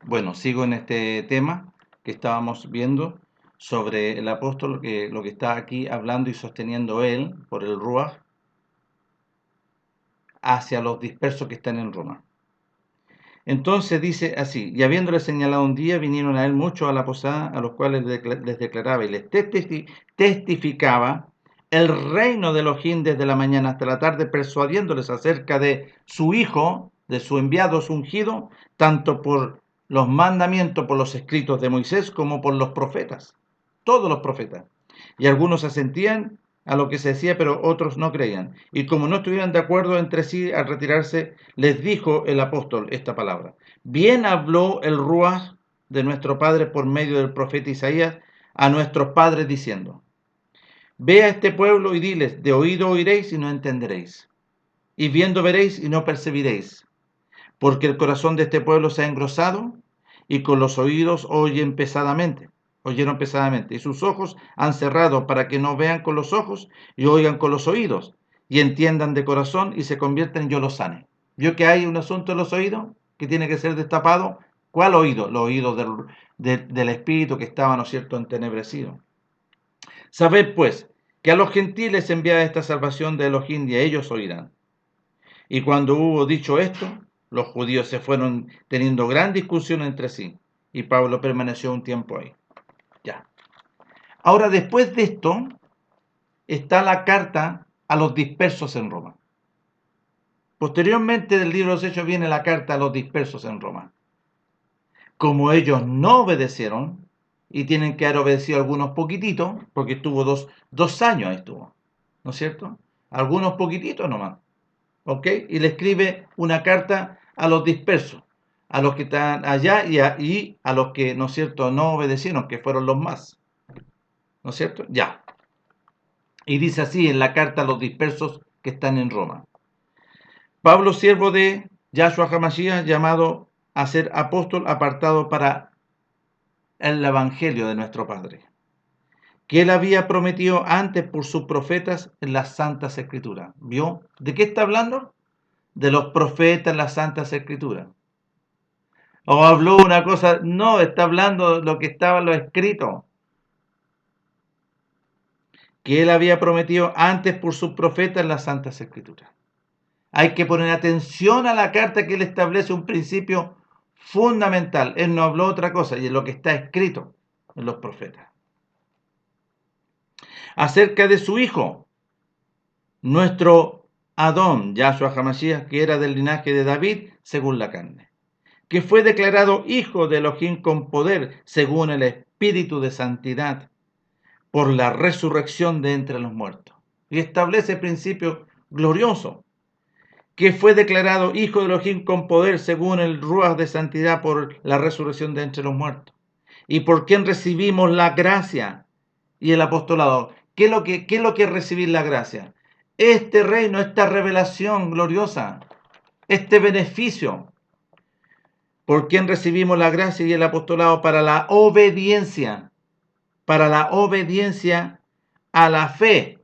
Bueno, sigo en este tema que estábamos viendo sobre el apóstol, que lo que está aquí hablando y sosteniendo él por el Ruach hacia los dispersos que están en Roma. Entonces dice así: y habiéndole señalado un día, vinieron a él muchos a la posada, a los cuales les declaraba y les testificaba el reino de Elohim desde la mañana hasta la tarde, persuadiéndoles acerca de su Hijo, de su enviado, su ungido, tanto por los mandamientos, por los escritos de Moisés, como por los profetas, todos los profetas. Y algunos asentían a lo que se decía, pero otros no creían. Y como no estuvieran de acuerdo entre sí, al retirarse, les dijo el apóstol esta palabra: bien habló el Ruach de nuestro Padre por medio del profeta Isaías a nuestros padres diciendo: ve a este pueblo y diles, de oído oiréis y no entenderéis, y viendo veréis y no percibiréis, porque el corazón de este pueblo se ha engrosado, y con los oídos oyeron pesadamente, y sus ojos han cerrado, para que no vean con los ojos y oigan con los oídos, y entiendan de corazón y se conviertan y yo los sane. ¿Vio que hay un asunto en los oídos que tiene que ser destapado? ¿Cuál oído? Los oídos del espíritu que estaba, ¿no es cierto?, entenebrecido. Sabed pues que a los gentiles envía esta salvación de Elohim, y a ellos oirán. Y cuando hubo dicho esto, los judíos se fueron teniendo gran discusión entre sí, y Pablo permaneció un tiempo ahí. Ya. Ahora, después de esto, está la carta a los dispersos en Roma. Posteriormente del libro de los Hechos viene la carta a los dispersos en Roma. Como ellos no obedecieron, y tienen que haber obedecido algunos poquititos, porque estuvo dos años ahí estuvo, ¿no es cierto? Algunos poquititos nomás. ¿Ok? Y le escribe una carta a los dispersos, a los que están allá y a los que, ¿no es cierto?, no obedecieron, que fueron los más, ¿no es cierto? Ya. Y dice así en la carta a los dispersos que están en Roma: Pablo, siervo de Yahshua HaMashiach, llamado a ser apóstol, apartado para el evangelio de nuestro Padre, que él había prometido antes por sus profetas en las Santas Escrituras. ¿Vio? ¿De qué está hablando? De los profetas en las Santas Escrituras. O habló una cosa, no, está hablando de lo que estaba en lo escrito, que él había prometido antes por sus profetas en las Santas Escrituras. Hay que poner atención a la carta, que él establece un principio fundamental. Él no habló otra cosa, y es lo que está escrito en los profetas. Acerca de su hijo, nuestro Adón, Yahshua HaMashiach, que era del linaje de David según la carne, que fue declarado hijo de Elohim con poder según el espíritu de santidad, por la resurrección de entre los muertos. Y establece principio glorioso, que fue declarado hijo de Elohim con poder según el Ruach de santidad, por la resurrección de entre los muertos, y por quien recibimos la gracia y el apostolado. ¿Qué es lo que es recibir la gracia? Este reino, esta revelación gloriosa, este beneficio, por quien recibimos la gracia y el apostolado para la obediencia a la fe.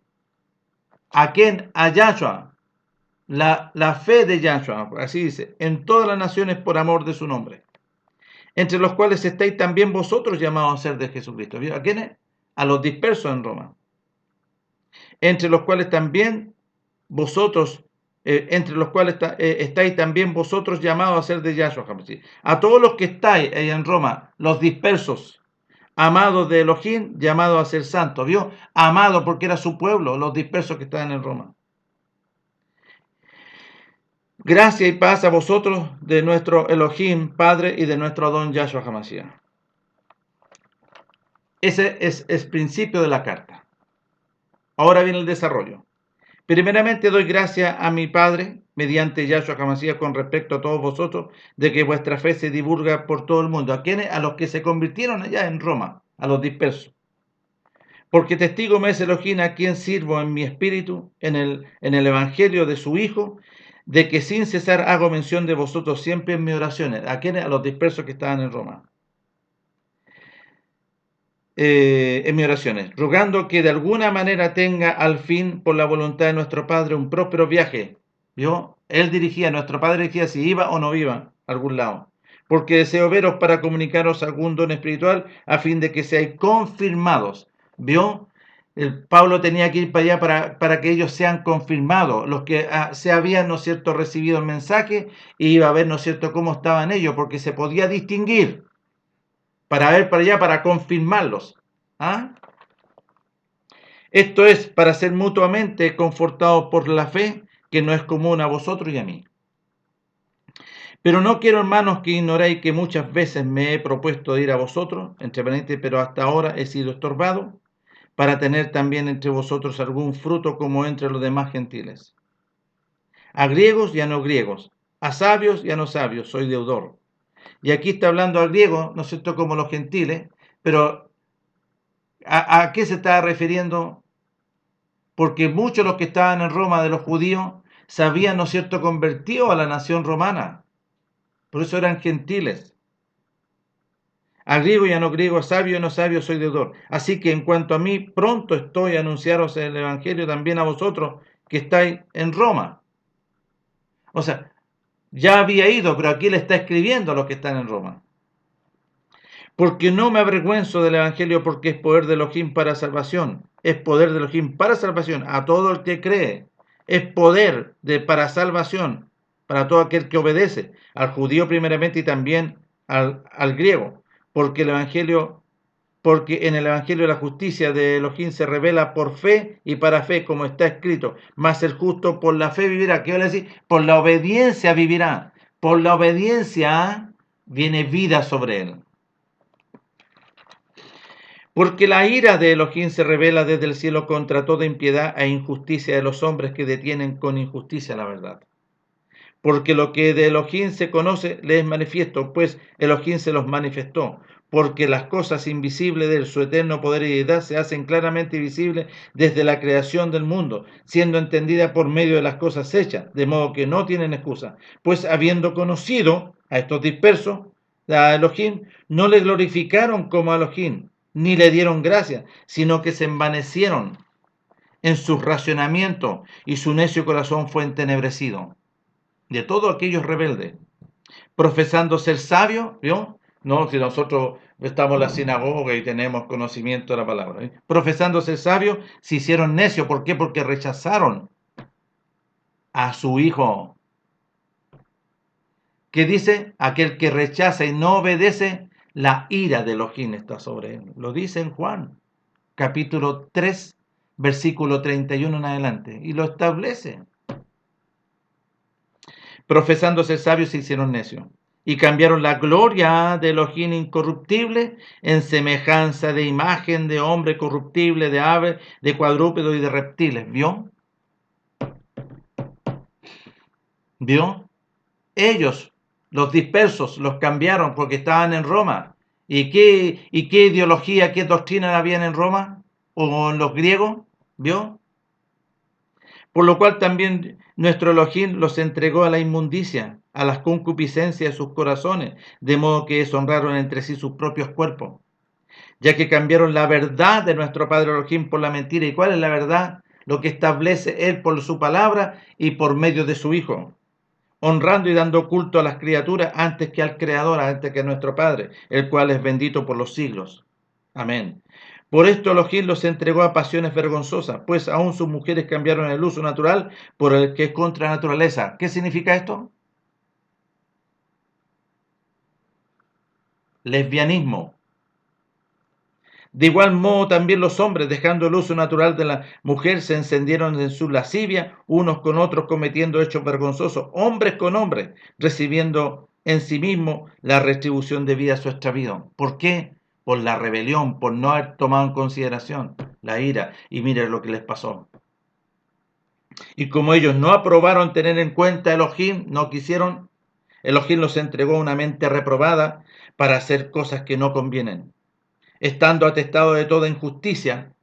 ¿A quién? A Yahshua. La fe de Yahshua, así dice, en todas las naciones por amor de su nombre, entre los cuales estáis también vosotros llamados a ser de Jesucristo. ¿A quiénes? A los dispersos en Roma. Entre los cuales también vosotros, estáis también vosotros llamados a ser de Yahshua. A todos los que estáis en Roma, los dispersos, amados de Elohim, llamados a ser santos. ¿Vio? Amado porque era su pueblo, los dispersos que estaban en Roma. Gracia y paz a vosotros de nuestro Elohim, Padre, y de nuestro Adón Yahshua HaMashiach. Ese es el principio de la carta. Ahora viene el desarrollo. Primeramente doy gracias a mi Padre, mediante Yahshua HaMashiach, con respecto a todos vosotros, de que vuestra fe se divulga por todo el mundo. ¿A quiénes? A los que se convirtieron allá en Roma, a los dispersos. Porque testigo me es Elohim, a quien sirvo en mi espíritu, en el evangelio de su Hijo, de que sin cesar hago mención de vosotros siempre en mis oraciones. ¿A quiénes? A los dispersos que estaban en Roma. En mis oraciones, rogando que de alguna manera tenga al fin, por la voluntad de nuestro Padre, un próspero viaje. ¿Vio? Él dirigía, nuestro Padre dirigía si iba o no iba a algún lado, porque deseo veros para comunicaros algún don espiritual a fin de que seáis confirmados. ¿Vio? El Pablo tenía que ir para allá para que ellos sean confirmados, los que se habían, ¿no es cierto?, recibido el mensaje, y iba a ver, ¿no es cierto?, cómo estaban ellos, porque se podía distinguir para ver para allá, para confirmarlos. ¿Ah? Esto es para ser mutuamente confortados por la fe, que no es común a vosotros y a mí. Pero no quiero, hermanos, que ignoréis que muchas veces me he propuesto ir a vosotros, entre paréntesis, pero hasta ahora he sido estorbado, para tener también entre vosotros algún fruto como entre los demás gentiles. A griegos y a no griegos, a sabios y a no sabios, soy deudor. Y aquí está hablando a griegos, ¿no es cierto?, como los gentiles, pero ¿a qué se está refiriendo? Porque muchos de los que estaban en Roma, de los judíos, se habían, ¿no es cierto?, convertido a la nación romana. Por eso eran gentiles. A griego y a no griego, a sabio y no sabio, soy deudor. Así que en cuanto a mí, pronto estoy a anunciaros el evangelio también a vosotros que estáis en Roma. O sea, ya había ido, pero aquí le está escribiendo a los que están en Roma. Porque no me avergüenzo del evangelio, porque es poder de Elohim para salvación. Es poder de Elohim para salvación a todo el que cree. Es poder para salvación para todo aquel que obedece, al judío primeramente y también al griego. Porque el evangelio, porque en el evangelio la justicia de Elohim se revela por fe y para fe, como está escrito. Mas el justo por la fe vivirá. ¿Qué quiere decir? Por la obediencia vivirá. Por la obediencia viene vida sobre él. Porque la ira de Elohim se revela desde el cielo contra toda impiedad e injusticia de los hombres que detienen con injusticia la verdad. Porque lo que de Elohim se conoce le es manifiesto, pues Elohim se los manifestó. Porque las cosas invisibles de su eterno poder y deidad se hacen claramente visibles desde la creación del mundo, siendo entendidas por medio de las cosas hechas, de modo que no tienen excusa. Pues habiendo conocido a estos dispersos, a Elohim, no le glorificaron como a Elohim, ni le dieron gracia, sino que se envanecieron en sus racionamientos y su necio corazón fue entenebrecido. De todos aquellos rebeldes, profesando ser sabios, ¿vio? No, si nosotros estamos en la sinagoga y tenemos conocimiento de la palabra, ¿eh? Profesando ser sabios, se hicieron necios. ¿Por qué? Porque rechazaron a su Hijo. ¿Qué dice? Aquel que rechaza y no obedece, la ira de Elohim está sobre él. Lo dice en Juan, capítulo 3, versículo 31 en adelante, y lo establece. Profesando ser sabios, se hicieron necios y cambiaron la gloria de Elohim incorruptible en semejanza de imagen de hombre corruptible, de ave, de cuadrúpedo y de reptiles. ¿Vio? ¿Vio? Ellos, los dispersos, los cambiaron porque estaban en Roma. ¿Y qué ideología, qué doctrina habían en Roma? ¿O en los griegos? ¿Vio? Por lo cual también nuestro Elohim los entregó a la inmundicia, a las concupiscencias de sus corazones, de modo que deshonraron entre sí sus propios cuerpos, ya que cambiaron la verdad de nuestro Padre Elohim por la mentira. ¿Y cuál es la verdad? Lo que establece Él por su palabra y por medio de su Hijo, honrando y dando culto a las criaturas antes que al Creador, antes que a nuestro Padre, el cual es bendito por los siglos. Amén. Por esto Elohim los entregó a pasiones vergonzosas, pues aún sus mujeres cambiaron el uso natural por el que es contra naturaleza. ¿Qué significa esto? Lesbianismo. De igual modo también los hombres, dejando el uso natural de la mujer, se encendieron en su lascivia, unos con otros cometiendo hechos vergonzosos, hombres con hombres, recibiendo en sí mismo la retribución debida a su extravío. ¿Por qué? Por la rebelión, por no haber tomado en consideración la ira. Y mire lo que les pasó. Y como ellos no aprobaron tener en cuenta a Elohim, no quisieron, Elohim los entregó a una mente reprobada para hacer cosas que no convienen, estando atestado de toda injusticia,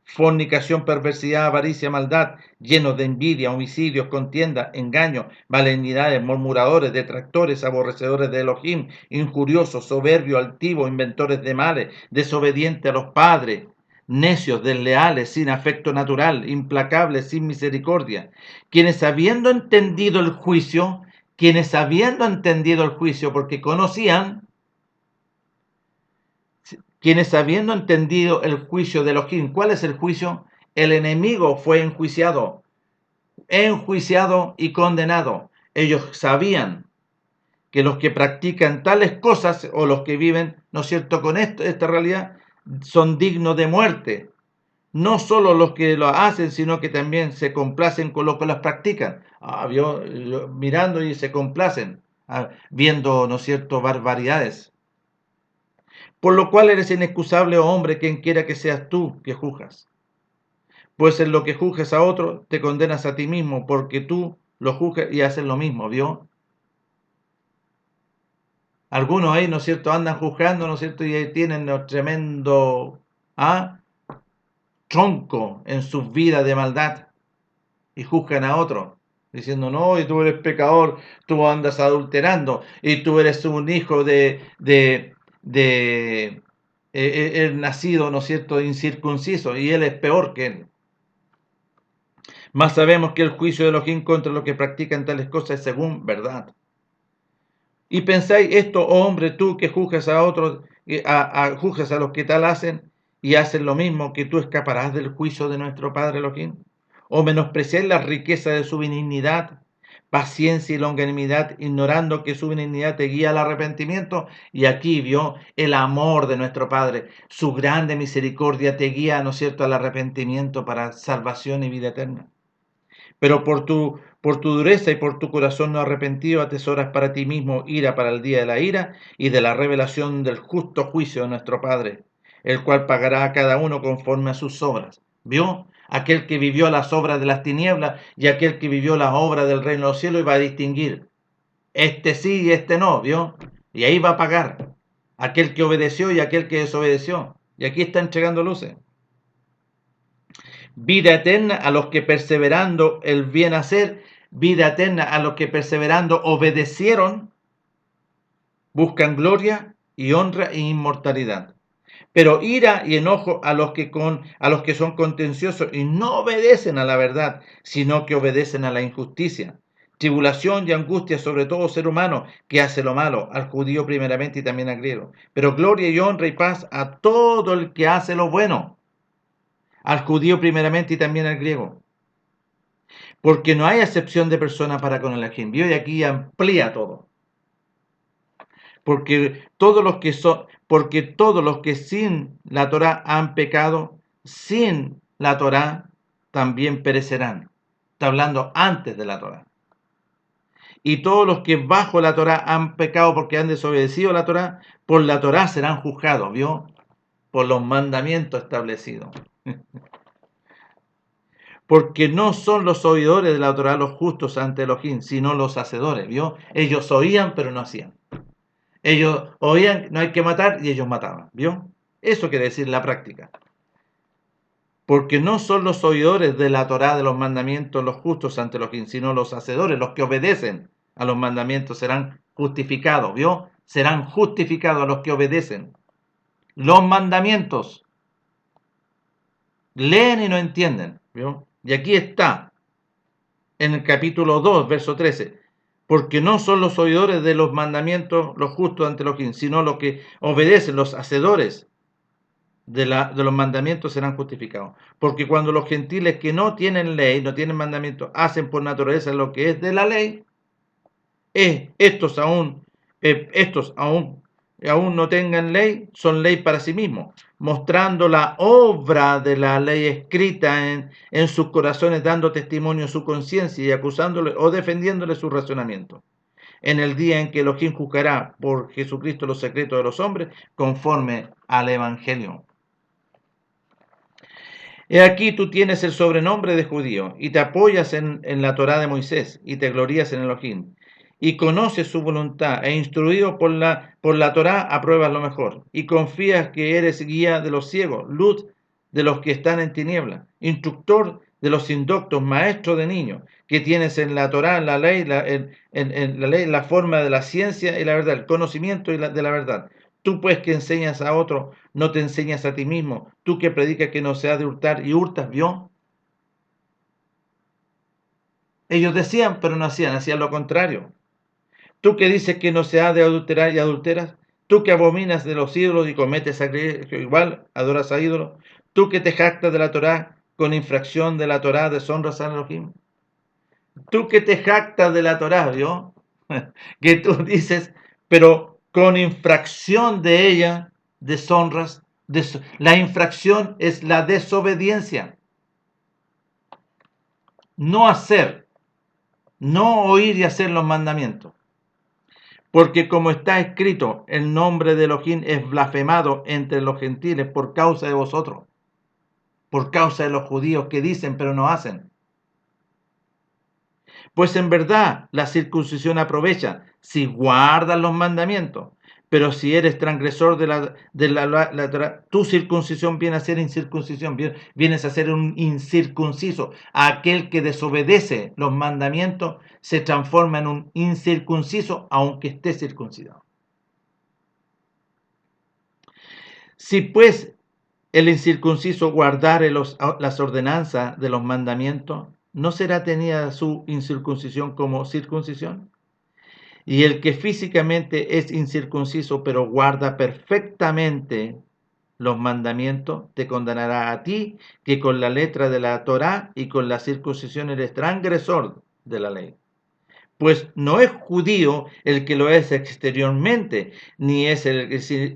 fornicación, perversidad, avaricia, maldad, llenos de envidia, homicidios, contienda, engaños, malignidades, murmuradores, detractores, aborrecedores de Elohim, injuriosos, soberbios, altivos, inventores de males, desobedientes a los padres, necios, desleales, sin afecto natural, implacables, sin misericordia, quienes habiendo entendido el juicio, quienes habiendo entendido el juicio, porque conocían, quienes habiendo entendido el juicio de Elohim, ¿cuál es el juicio? El enemigo fue enjuiciado y condenado. Ellos sabían que los que practican tales cosas o los que viven, ¿no es cierto?, con esta realidad, son dignos de muerte. No solo los que lo hacen, sino que también se complacen con los que las practican. Mirando y se complacen, viendo, ¿no es cierto?, barbaridades. Por lo cual eres inexcusable, oh hombre, quien quiera que seas tú que juzgas. Pues en lo que juzgas a otro, te condenas a ti mismo, porque tú lo juzgas y haces lo mismo, ¿vio? Algunos ahí, ¿no es cierto?, andan juzgando, ¿no es cierto?, y ahí tienen un tremendo tronco en sus vidas de maldad y juzgan a otros, diciendo, no, y tú eres pecador, tú andas adulterando, y tú eres un hijo de el nacido, ¿no es cierto?, incircunciso, y él es peor que él. Mas sabemos que el juicio de Elohim contra los que practican tales cosas es según verdad. Y pensáis esto, oh hombre, tú que juzgas a otros, juzgas a los que tal hacen y hacen lo mismo, que tú escaparás del juicio de nuestro Padre Elohim. O menospreciáis la riqueza de su benignidad, paciencia y longanimidad, ignorando que su benignidad te guía al arrepentimiento. Y aquí vio el amor de nuestro Padre, su grande misericordia te guía, ¿no es cierto?, al arrepentimiento para salvación y vida eterna. Pero por tu dureza y por tu corazón no arrepentido atesoras para ti mismo ira para el día de la ira y de la revelación del justo juicio de nuestro Padre, el cual pagará a cada uno conforme a sus obras. ¿Vio? Aquel que vivió las obras de las tinieblas y aquel que vivió las obras del reino de los cielos iba a distinguir. Este sí y este no, ¿vio? Y ahí va a pagar. Aquel que obedeció y aquel que desobedeció. Y aquí está entregando luces. Vida eterna a los que perseverando el bien hacer, vida eterna a los que perseverando obedecieron, buscan gloria y honra e inmortalidad. Pero ira y enojo a los que son contenciosos y no obedecen a la verdad, sino que obedecen a la injusticia. Tribulación y angustia sobre todo ser humano que hace lo malo, al judío primeramente y también al griego. Pero gloria y honra y paz a todo el que hace lo bueno, al judío primeramente y también al griego. Porque no hay acepción de persona para con el Elohim. Y aquí amplía todo. Porque todos los que sin la Torá han pecado, sin la Torá también perecerán. Está hablando antes de la Torá. Y todos los que bajo la Torá han pecado porque han desobedecido la Torá, por la Torá serán juzgados, ¿vio? Por los mandamientos establecidos. Porque no son los oidores de la Torá los justos ante Elohim, sino los hacedores, ¿vio? Ellos oían, pero no hacían. Ellos oían, no hay que matar, y ellos mataban, ¿vio? Eso quiere decir la práctica. Porque no son los oidores de la Torá, de los mandamientos, los justos ante Elohim, sino los hacedores, los que obedecen a los mandamientos serán justificados, ¿vio? Serán justificados a los que obedecen. Los mandamientos leen y no entienden, ¿vio? Y aquí está, en el capítulo 2, verso 13. Porque no son los oidores de los mandamientos los justos ante Elohim, sino los que obedecen, los hacedores de los mandamientos serán justificados. Porque cuando los gentiles que no tienen ley, no tienen mandamientos, hacen por naturaleza lo que es de la ley, estos aún no tengan ley, son ley para sí mismos, mostrando la obra de la ley escrita en sus corazones, dando testimonio a su conciencia y acusándole o defendiéndole su razonamiento. En el día en que Elohim juzgará por Jesucristo los secretos de los hombres, conforme al Evangelio. He aquí tú tienes el sobrenombre de judío, y te apoyas en la Torá de Moisés, y te glorías en Elohim, y conoces su voluntad, e instruido por la Torá apruebas lo mejor, y confías que eres guía de los ciegos, luz de los que están en tinieblas, instructor de los indoctos, maestro de niños, que tienes en la Torá, en la ley, en la ley, la forma de la ciencia y la verdad, el conocimiento de la verdad. Tú pues que enseñas a otro, no te enseñas a ti mismo. Tú que predicas que no se ha de hurtar y hurtas, ¿vio? Ellos decían, pero no hacían lo contrario. Tú que dices que no se ha de adulterar y adulteras. Tú que abominas de los ídolos y cometes sacrilegio igual, adoras a ídolos. Tú que te jactas de la Torá, con infracción de la Torá deshonras a Elohim. Tú que te jactas de la Torá, ¿vio? Que tú dices, pero con infracción de ella deshonras. La infracción es la desobediencia. No hacer, no oír y hacer los mandamientos. Porque como está escrito, el nombre de Elohim es blasfemado entre los gentiles por causa de vosotros, por causa de los judíos que dicen pero no hacen. Pues en verdad la circuncisión aprovecha si guardas los mandamientos, pero si eres transgresor de la Torá, tu circuncisión viene a ser incircuncisión, vienes a ser un incircunciso. Aquel que desobedece los mandamientos se transforma en un incircunciso aunque esté circuncidado. Si pues el incircunciso guardare las ordenanzas de los mandamientos, ¿no será tenida su incircuncisión como circuncisión? Y el que físicamente es incircunciso, pero guarda perfectamente los mandamientos, te condenará a ti, que con la letra de la Torá y con la circuncisión eres transgresor de la ley. Pues no es judío el que lo es exteriormente, ni es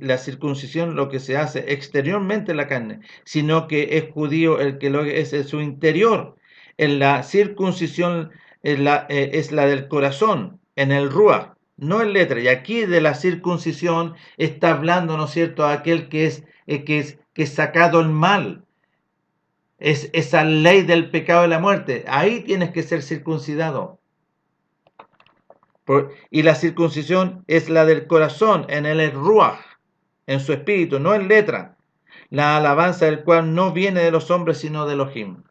la circuncisión lo que se hace exteriormente en la carne, sino que es judío el que lo es en su interior. En la circuncisión es la del corazón, en el ruach, no en letra. Y aquí de la circuncisión está hablando, ¿no es cierto?, aquel que es sacado el mal. Es esa ley del pecado de la muerte. Ahí tienes que ser circuncidado. Y la circuncisión es la del corazón, en el ruach, en su espíritu, no en letra. La alabanza del cual no viene de los hombres, sino de Elohim.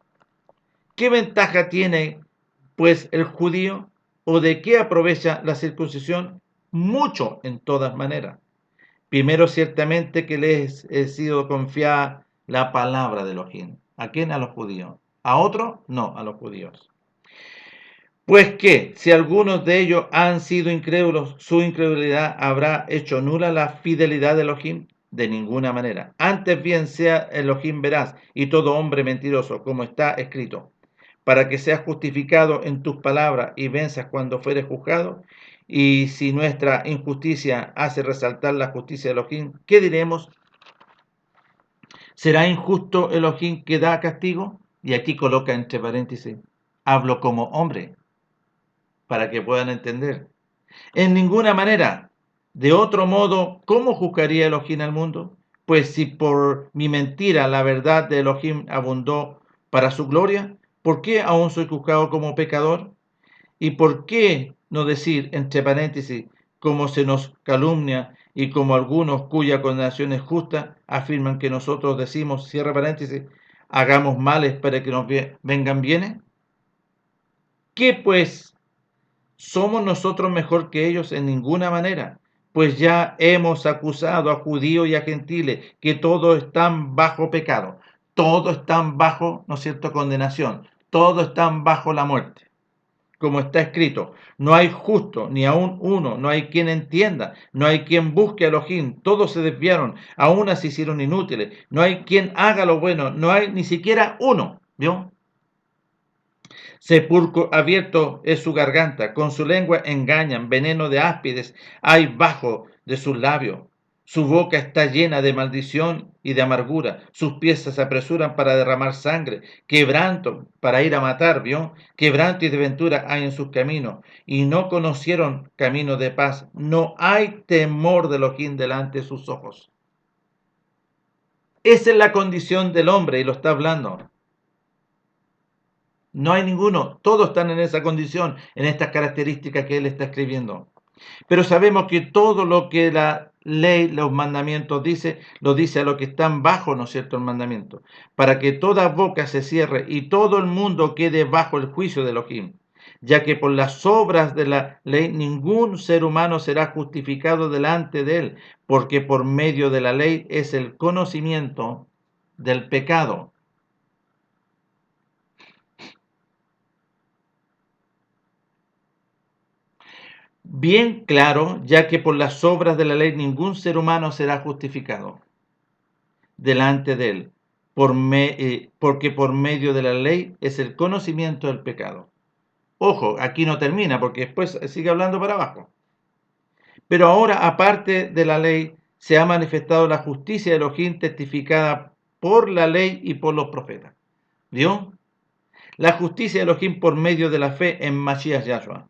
¿Qué ventaja tiene, pues, el judío? ¿O de qué aprovecha la circuncisión? Mucho, en todas maneras. Primero, ciertamente que les he sido confiada la palabra de Elohim. ¿A quién? A los judíos. ¿A otros? No, a los judíos. Pues que, si algunos de ellos han sido incrédulos, su incredulidad habrá hecho nula la fidelidad de Elohim. De ninguna manera. Antes bien sea Elohim veraz y todo hombre mentiroso, como está escrito, para que seas justificado en tus palabras y venzas cuando fueres juzgado. Y si nuestra injusticia hace resaltar la justicia de Elohim, ¿qué diremos? ¿Será injusto Elohim que da castigo? Y aquí coloca entre paréntesis, hablo como hombre, para que puedan entender. En ninguna manera. De otro modo, ¿cómo juzgaría Elohim al mundo? Pues si por mi mentira la verdad de Elohim abundó para su gloria, ¿por qué aún soy juzgado como pecador? ¿Y por qué no decir, entre paréntesis, como se nos calumnia y como algunos cuya condenación es justa, afirman que nosotros decimos, cierra paréntesis, hagamos males para que nos vengan bienes? ¿Qué pues? ¿Somos nosotros mejor que ellos? En ninguna manera, pues ya hemos acusado a judíos y a gentiles que todos están bajo pecado, todos están bajo, ¿no es cierto?, condenación, todos están bajo la muerte. Como está escrito, no hay justo, ni aún uno, no hay quien entienda, no hay quien busque a Elohim, todos se desviaron, aún se hicieron inútiles, no hay quien haga lo bueno, no hay ni siquiera uno, ¿vio? Sepulcro abierto es su garganta, con su lengua engañan, veneno de áspides hay bajo de sus labios. Su boca está llena de maldición y de amargura, sus pies se apresuran para derramar sangre, quebranto para ir a matar, ¿vio? Quebranto y desventura hay en sus caminos, y no conocieron camino de paz. No hay temor de Elohim delante de sus ojos. Esa es la condición del hombre, y lo está hablando. No hay ninguno, todos están en esa condición, en estas características que él está escribiendo. Pero sabemos que todo lo que la ley, los mandamientos dice, lo dice a los que están bajo, ¿no es cierto?, el mandamiento, para que toda boca se cierre y todo el mundo quede bajo el juicio de Elohim, ya que por las obras de la ley ningún ser humano será justificado delante de él, porque por medio de la ley es el conocimiento del pecado. Bien claro, ya que por las obras de la ley ningún ser humano será justificado delante de él, porque por medio de la ley es el conocimiento del pecado. Ojo, aquí no termina, porque después sigue hablando para abajo. Pero ahora, aparte de la ley, se ha manifestado la justicia de Elohim testificada por la ley y por los profetas. ¿Vio? La justicia de Elohim por medio de la fe en Mashiach Yahshua.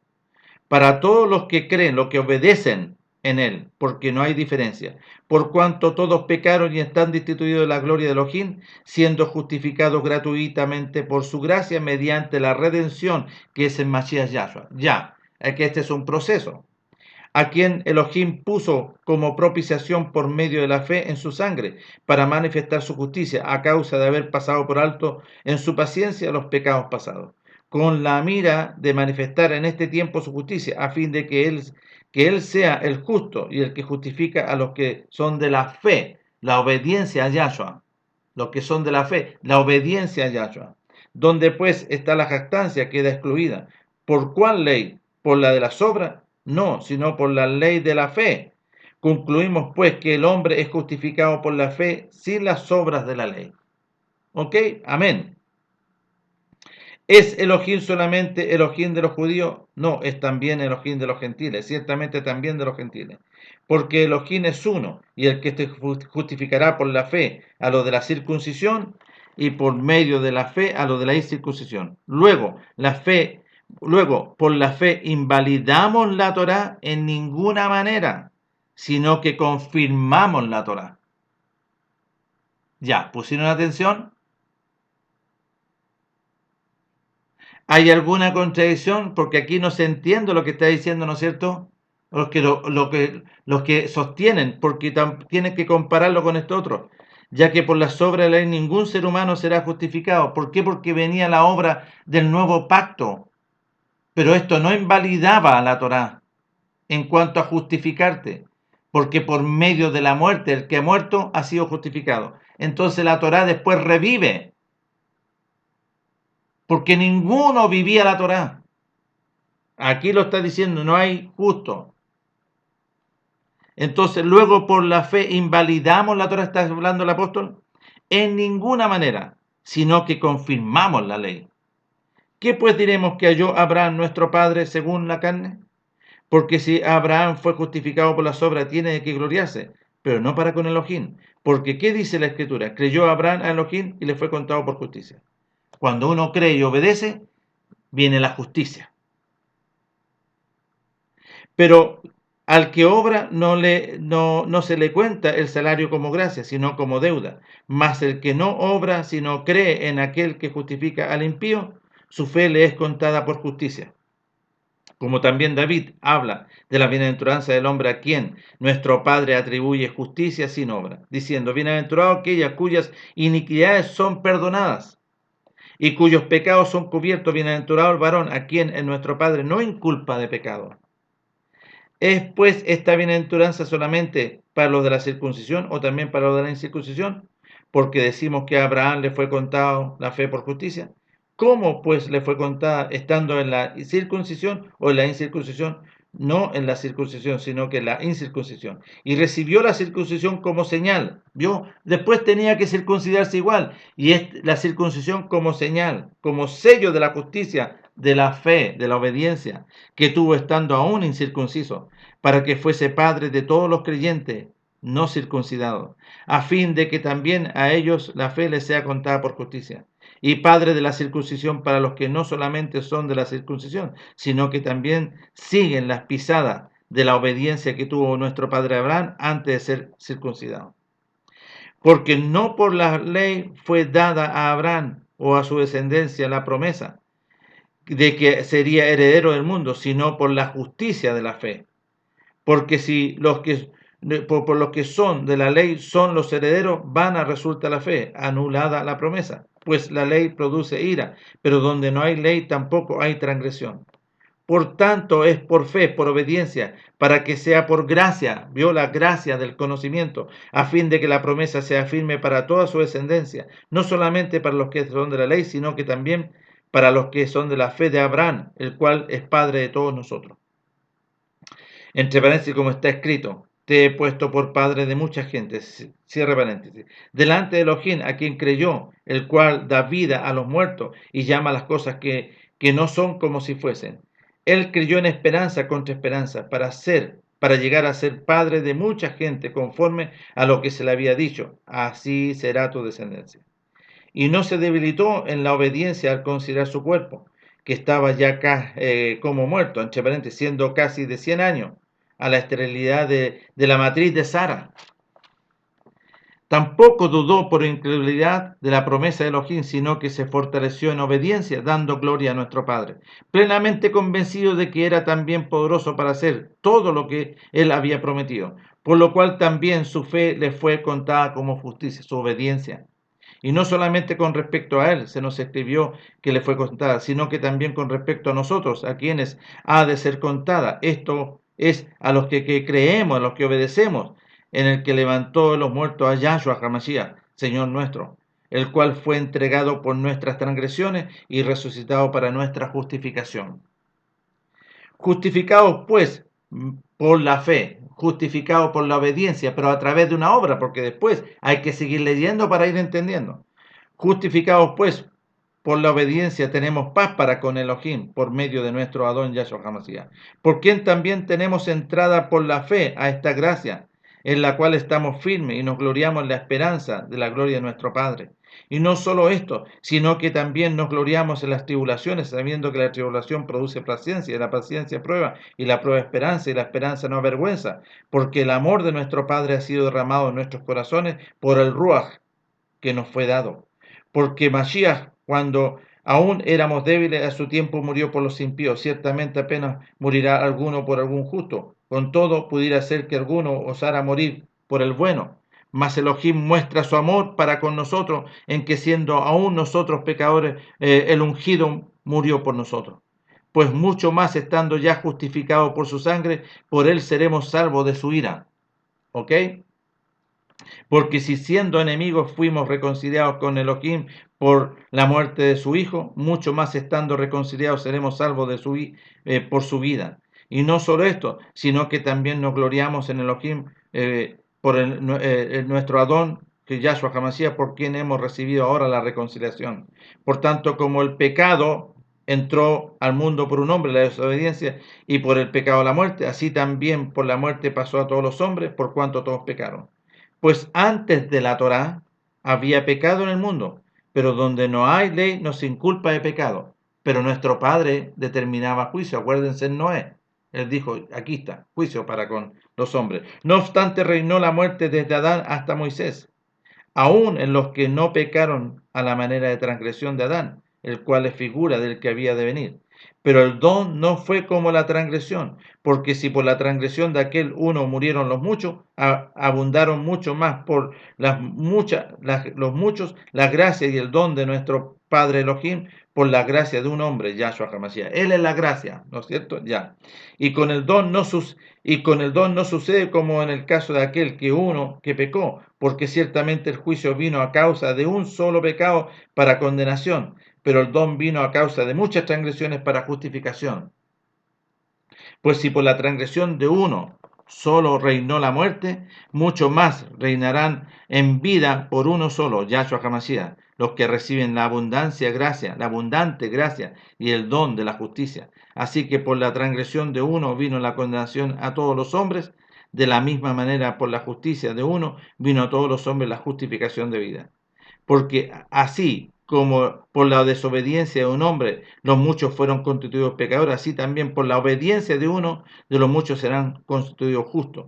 Para todos los que creen, los que obedecen en él, porque no hay diferencia. Por cuanto todos pecaron y están destituidos de la gloria de Elohim, siendo justificados gratuitamente por su gracia mediante la redención que es en Mashiach Yahshua. Ya, es que este es un proceso, a quien Elohim puso como propiciación por medio de la fe en su sangre, para manifestar su justicia, a causa de haber pasado por alto en su paciencia los pecados pasados, con la mira de manifestar en este tiempo su justicia, a fin de que él sea el justo y el que justifica a los que son de la fe, la obediencia a Yahshua, los que son de la fe, la obediencia a Yahshua. Donde pues está la jactancia, queda excluida. ¿Por cuál ley? ¿Por la de las obras? No, sino por la ley de la fe. Concluimos pues que el hombre es justificado por la fe sin las obras de la ley. ¿Ok? Amén. ¿Es Elohim solamente Elohim de los judíos? No, es también Elohim de los gentiles, ciertamente también de los gentiles. Porque Elohim es uno, y el que te justificará por la fe a lo de la circuncisión, y por medio de la fe a lo de la incircuncisión. Luego, por la fe invalidamos la Torá en ninguna manera, sino que confirmamos la Torá. Ya, ¿pusieron atención? ¿Hay alguna contradicción? Porque aquí no se entiende lo que está diciendo, ¿no es cierto? Los que sostienen, porque tienen que compararlo con esto otro, ya que por las obras de la ley ningún ser humano será justificado. ¿Por qué? Porque venía la obra del nuevo pacto, pero esto no invalidaba a la Torá en cuanto a justificarte, porque por medio de la muerte, el que ha muerto ha sido justificado. Entonces la Torá después revive, porque ninguno vivía la Torá. Aquí lo está diciendo, no hay justo. Entonces, luego por la fe invalidamos la Torah, está hablando el apóstol, en ninguna manera, sino que confirmamos la ley. ¿Qué pues diremos que halló Abraham nuestro padre según la carne? Porque si Abraham fue justificado por las obras, tiene de qué gloriarse, pero no para con Elohim. Porque ¿qué dice la Escritura? Creyó Abraham a Elohim y le fue contado por justicia. Cuando uno cree y obedece, viene la justicia. Pero al que obra no se le cuenta el salario como gracia, sino como deuda. Mas el que no obra, sino cree en aquel que justifica al impío, su fe le es contada por justicia. Como también David habla de la bienaventuranza del hombre a quien nuestro Padre atribuye justicia sin obra, diciendo, bienaventurado aquellas cuyas iniquidades son perdonadas y cuyos pecados son cubiertos, bienaventurado el varón a quien en nuestro Padre no inculpa de pecado. ¿Es pues esta bienaventuranza solamente para los de la circuncisión o también para los de la incircuncisión? Porque decimos que a Abraham le fue contado la fe por justicia. ¿Cómo pues le fue contada estando en la circuncisión o en la incircuncisión? No en la circuncisión, sino que en la incircuncisión. Y recibió la circuncisión como señal. ¿Vio? Después tenía que circuncidarse igual. Y es la circuncisión como señal, como sello de la justicia, de la fe, de la obediencia que tuvo estando aún incircunciso, para que fuese padre de todos los creyentes no circuncidados, a fin de que también a ellos la fe les sea contada por justicia, y padre de la circuncisión para los que no solamente son de la circuncisión, sino que también siguen las pisadas de la obediencia que tuvo nuestro padre Abraham antes de ser circuncidado. Porque no por la ley fue dada a Abraham o a su descendencia la promesa de que sería heredero del mundo, sino por la justicia de la fe. Porque si por los que son de la ley son los herederos, vana resulta la fe, anulada la promesa. Pues la ley produce ira, pero donde no hay ley tampoco hay transgresión. Por tanto, es por fe, por obediencia, para que sea por gracia, vio la gracia del conocimiento, a fin de que la promesa sea firme para toda su descendencia, no solamente para los que son de la ley, sino que también para los que son de la fe de Abraham, el cual es padre de todos nosotros. Entre paréntesis, como está escrito, te he puesto por padre de mucha gente, cierre paréntesis, delante de Elohim, a quien creyó, el cual da vida a los muertos y llama a las cosas que no son como si fuesen. Él creyó en esperanza contra esperanza, para llegar a ser padre de mucha gente, conforme a lo que se le había dicho, así será tu descendencia. Y no se debilitó en la obediencia al considerar su cuerpo, que estaba ya como muerto, entre paréntesis, siendo casi de 100 años, a la esterilidad de la matriz de Sara. Tampoco dudó por incredulidad de la promesa de Elohim, sino que se fortaleció en obediencia, dando gloria a nuestro Padre, plenamente convencido de que era también poderoso para hacer todo lo que él había prometido, por lo cual también su fe le fue contada como justicia, su obediencia. Y no solamente con respecto a él se nos escribió que le fue contada, sino que también con respecto a nosotros, a quienes ha de ser contada. Esto es a los que creemos, a los que obedecemos, en el que levantó de los muertos a Yahshua HaMashiach, Señor nuestro, el cual fue entregado por nuestras transgresiones y resucitado para nuestra justificación. Justificados pues por la fe, justificados por la obediencia, pero a través de una obra, porque después hay que seguir leyendo para ir entendiendo. Justificados pues por la obediencia tenemos paz para con Elohim por medio de nuestro Adón Yahshua HaMashiach, por quien también tenemos entrada por la fe a esta gracia, en la cual estamos firmes y nos gloriamos en la esperanza de la gloria de nuestro Padre. Y no solo esto, sino que también nos gloriamos en las tribulaciones, sabiendo que la tribulación produce paciencia, y la paciencia prueba, y la prueba esperanza, y la esperanza no avergüenza, porque el amor de nuestro Padre ha sido derramado en nuestros corazones por el Ruach que nos fue dado. Porque Mashiach, cuando aún éramos débiles, a su tiempo murió por los impíos. Ciertamente apenas morirá alguno por algún justo. Con todo, pudiera ser que alguno osara morir por el bueno. Mas Elohim muestra su amor para con nosotros, en que siendo aún nosotros pecadores, el ungido murió por nosotros. Pues mucho más estando ya justificados por su sangre, por él seremos salvos de su ira. ¿Ok? Porque si siendo enemigos fuimos reconciliados con Elohim por la muerte de su Hijo, mucho más estando reconciliados seremos salvos por su vida. Y no solo esto, sino que también nos gloriamos en Elohim por nuestro Adón, que es Yahshua HaMashiach, por quien hemos recibido ahora la reconciliación. Por tanto, como el pecado entró al mundo por un hombre, la desobediencia, y por el pecado la muerte, así también por la muerte pasó a todos los hombres, por cuanto todos pecaron. Pues antes de la Torá había pecado en el mundo, pero donde no hay ley no se inculpa de pecado. Pero nuestro Padre determinaba juicio, acuérdense en Noé. Él dijo, aquí está, juicio para con los hombres. No obstante, reinó la muerte desde Adán hasta Moisés, aún en los que no pecaron a la manera de transgresión de Adán, el cual es figura del que había de venir. Pero el don no fue como la transgresión, porque si por la transgresión de aquel uno murieron los muchos, abundaron mucho más por los muchos la gracia y el don de nuestro Padre Elohim, por la gracia de un hombre, Yahshua HaMashiach. Él es la gracia, ¿no es cierto? Ya. Y con el don no sucede como en el caso de aquel uno que pecó, porque ciertamente el juicio vino a causa de un solo pecado para condenación, pero el don vino a causa de muchas transgresiones para justificación. Pues si por la transgresión de uno solo reinó la muerte, mucho más reinarán en vida por uno solo, Yahshua HaMashiach, los que reciben la abundante gracia y el don de la justicia. Así que por la transgresión de uno vino la condenación a todos los hombres, de la misma manera por la justicia de uno vino a todos los hombres la justificación de vida. Porque así como por la desobediencia de un hombre los muchos fueron constituidos pecadores, así también por la obediencia de uno de los muchos serán constituidos justos.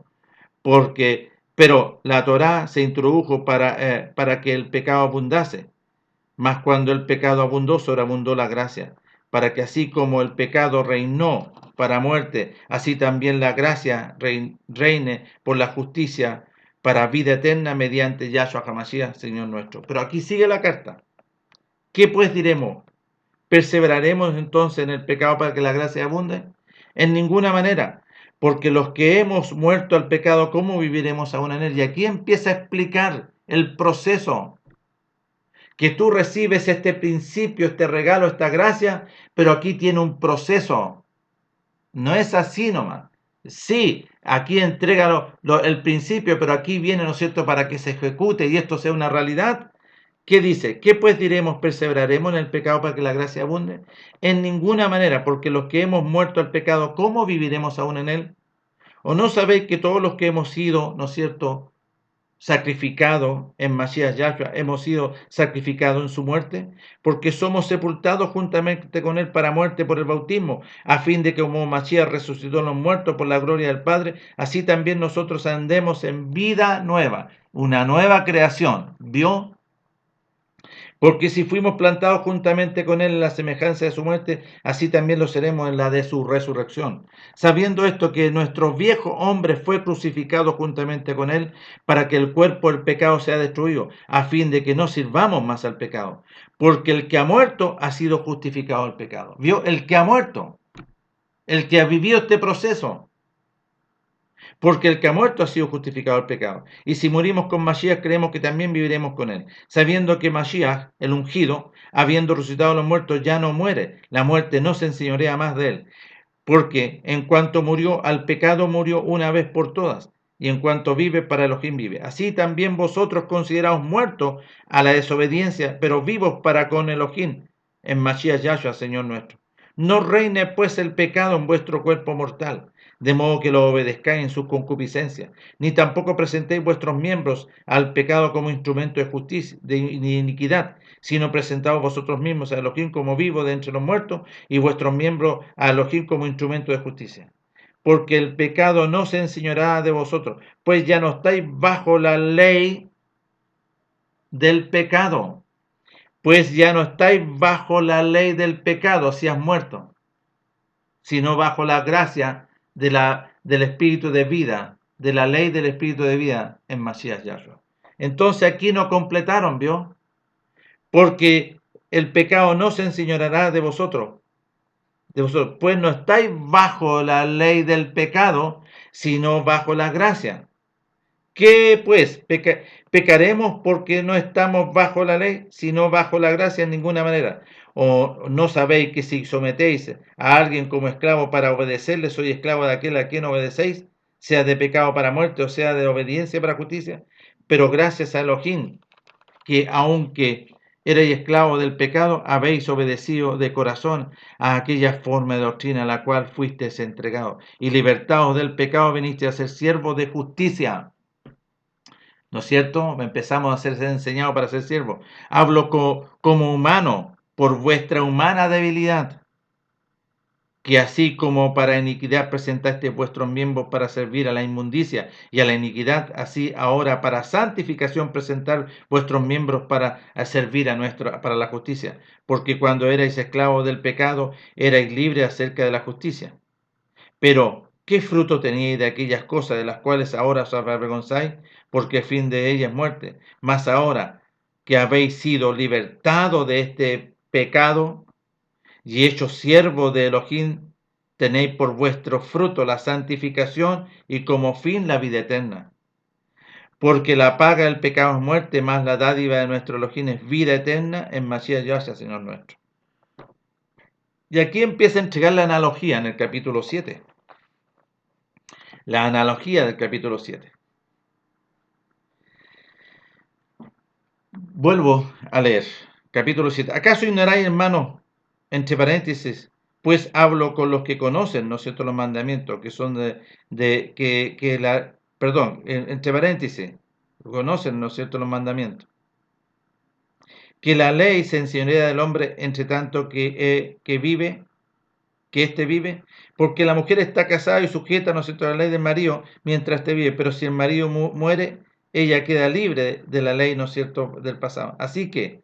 Pero la Torá se introdujo para que el pecado abundase, mas cuando el pecado abundó, sobreabundó la gracia, para que así como el pecado reinó para muerte, así también la gracia reine por la justicia para vida eterna mediante Yahshua HaMashiach, Señor nuestro. Pero aquí sigue la carta. ¿Qué pues diremos? ¿Perseveraremos entonces en el pecado para que la gracia abunde? En ninguna manera, porque los que hemos muerto al pecado, ¿cómo viviremos aún en él? Y aquí empieza a explicar el proceso, que tú recibes este principio, este regalo, esta gracia, pero aquí tiene un proceso. No es así nomás. Sí, aquí entrega el principio, pero aquí viene, ¿no es cierto?, para que se ejecute y esto sea una realidad. ¿Qué dice? ¿Qué pues diremos? ¿Perseveraremos en el pecado para que la gracia abunde? En ninguna manera, porque los que hemos muerto al pecado, ¿cómo viviremos aún en él? ¿O no sabéis que todos los que hemos sido, ¿no es cierto?, sacrificado en Masías Yahshua, hemos sido sacrificados en su muerte, porque somos sepultados juntamente con él para muerte por el bautismo, a fin de que como Masías resucitó a los muertos por la gloria del Padre, así también nosotros andemos en vida nueva, una nueva creación. ¿Vio? Porque si fuimos plantados juntamente con él en la semejanza de su muerte, así también lo seremos en la de su resurrección. Sabiendo esto, que nuestro viejo hombre fue crucificado juntamente con él, para que el cuerpo del pecado sea destruido, a fin de que no sirvamos más al pecado. Porque el que ha muerto ha sido justificado al pecado. ¿Vio? El que ha muerto, el que ha vivido este proceso, porque el que ha muerto ha sido justificado el pecado. Y si morimos con Mashiach, creemos que también viviremos con él, sabiendo que Mashiach, el ungido, habiendo resucitado a los muertos, ya no muere. La muerte no se enseñorea más de él, porque en cuanto murió al pecado, murió una vez por todas, y en cuanto vive, para Elohim vive. Así también vosotros consideraos muertos a la desobediencia, pero vivos para con Elohim, en Mashiach Yahshua, Señor nuestro. No reine pues el pecado en vuestro cuerpo mortal, de modo que lo obedezcáis en sus concupiscencias, ni tampoco presentéis vuestros miembros al pecado como instrumento de justicia, de iniquidad, sino presentaos vosotros mismos a Elohim como vivo de entre los muertos, y vuestros miembros a Elohim como instrumento de justicia. Porque el pecado no se enseñoreará de vosotros, pues ya no estáis bajo la ley del pecado. Pues ya no estáis bajo la ley del pecado, si has muerto, sino bajo la gracia del Espíritu de vida, de la ley del Espíritu de vida en Masías Yahshua. Entonces aquí no completaron, ¿vio? Porque el pecado no se enseñoreará de vosotros, pues no estáis bajo la ley del pecado, sino bajo la gracia. ¿Qué pues? ¿Pecaremos porque no estamos bajo la ley, sino bajo la gracia en ninguna manera? ¿O no sabéis que si sometéis a alguien como esclavo para obedecerle, soy esclavo de aquel a quien obedecéis, sea de pecado para muerte o sea de obediencia para justicia? Pero gracias a Elohim, que aunque erais esclavos del pecado, habéis obedecido de corazón a aquella forma de doctrina a la cual fuisteis entregados, y libertados del pecado venisteis a ser siervos de justicia. ¿No es cierto? Empezamos a ser enseñados para ser siervos. Hablo como humano, por vuestra humana debilidad, que así como para iniquidad presentaste vuestros miembros para servir a la inmundicia y a la iniquidad, así ahora para santificación presentar vuestros miembros para servir para la justicia. Porque cuando erais esclavos del pecado, erais libres acerca de la justicia. Pero, ¿qué fruto teníais de aquellas cosas de las cuales ahora os avergonzáis? Porque el fin de ellas es muerte. Mas ahora que habéis sido libertados de este pecado y hechos siervos de Elohim, tenéis por vuestro fruto la santificación y como fin la vida eterna. Porque la paga del pecado es muerte, más la dádiva de nuestro Elohim es vida eterna en Masías Yahshua, Señor nuestro. Y aquí empieza a entregar la analogía en el capítulo 7. La analogía del capítulo 7. Vuelvo a leer. Capítulo 7. ¿Acaso ignoráis, hermanos, entre paréntesis, pues hablo con los que conocen, ¿no es cierto?, los mandamientos, que son entre paréntesis, conocen, ¿no es cierto?, los mandamientos. Que la ley se enseñorea del hombre entre tanto que éste vive, porque la mujer está casada y sujeta, ¿no es cierto?, a la ley del marido mientras éste vive, pero si el marido muere, ella queda libre de la ley, ¿no es cierto?, del pasado. Así que,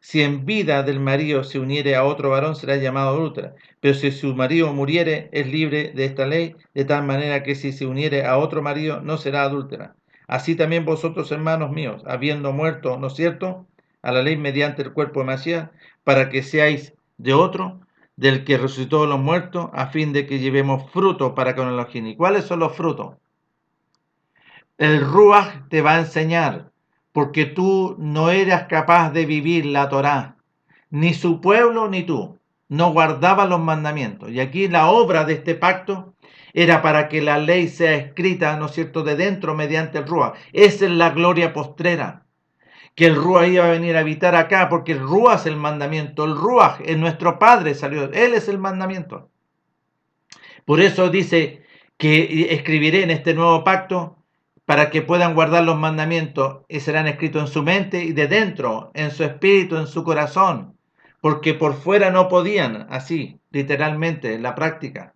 si en vida del marido se uniere a otro varón, será llamado adúltera, pero si su marido muriere, es libre de esta ley, de tal manera que si se uniere a otro marido, no será adúltera. Así también vosotros, hermanos míos, habiendo muerto, ¿no es cierto?, a la ley mediante el cuerpo de Masías, para que seáis de otro, del que resucitó de los muertos, a fin de que llevemos fruto para con Elohim. ¿Y cuáles son los frutos? El Ruach te va a enseñar, porque tú no eras capaz de vivir la Torá, ni su pueblo ni tú. no guardaba los mandamientos. Y aquí la obra de este pacto era para que la ley sea escrita, ¿no es cierto?, de dentro mediante el Ruach. Esa es la gloria postrera, que el Ruach iba a venir a habitar acá, porque el Ruach es el mandamiento, el Ruach es nuestro Padre, salió, Él es el mandamiento. Por eso dice que escribiré en este nuevo pacto para que puedan guardar los mandamientos y serán escritos en su mente y de dentro, en su espíritu, en su corazón, porque por fuera no podían, así, literalmente, en la práctica.